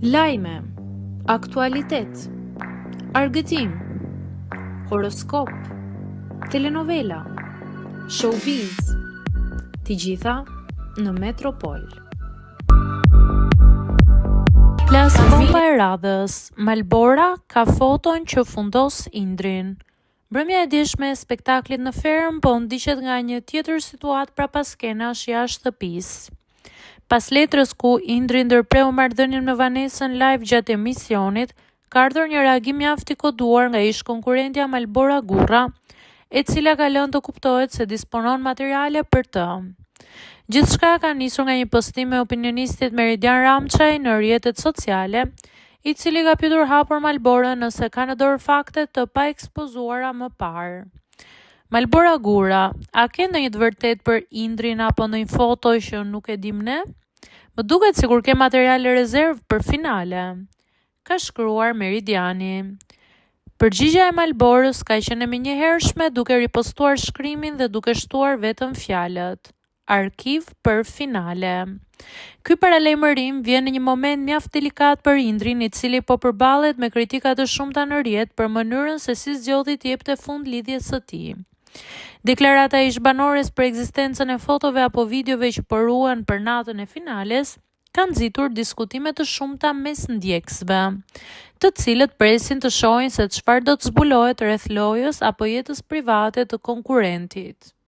Lajme, aktualitet, argëtim, horoskop, telenovela, showbiz, të gjitha në Metropol. Plas bomba e radhës, Malbora ka foton që fundos Indrin. Mbrëmja e djeshme e spektaklit në Ferm po ndiqet nga një tjetër situatë prapas skenash jashtë shtëpisë. Pas letrës ku Indri ndërpreu marrëdhënien me Vanesën live gjatë emisionit, ka ardhur një reagim mjaft i koduar nga ish konkurrentja Malbora Gurra, e cila ka lënë të kuptohet se disponon materiale për të. Gjithçka ka nisur nga një postim e opinionistit Meridian Ramçaj në rrjetet sociale, i cili ka pyetur hapur Malborën nëse ka në dorë fakte të paekspozuara më parë. Malbora Gurra, a ke ndonjë të vërtet për Indrin apo ndonjë foto që nuk e dim ne? Më duket sikur ke materiale rezervë për finale, ka shkruar Meridiani. Përgjigjja e Malborës ka qenë e menjëhershme, duke ripostuar shkrimin dhe duke shtuar vetëm fjalët: arkiv për finale. Ky paralajmërim vjen në një moment mjaft delikat për Indrin, i cili po përballet me kritika të shumta në rrjet për mënyrën se si zgjodhi të jepte fund lidhjes së tij. Deklarata e ish-banores për ekzistencën e fotove apo videove që po ruhen për natën e finales ka nxitur diskutime të shumta mes ndjekësve, të cilët presin të shohin se çfarë do të zbulohet rreth lojës apo jetës private të konkurrentit.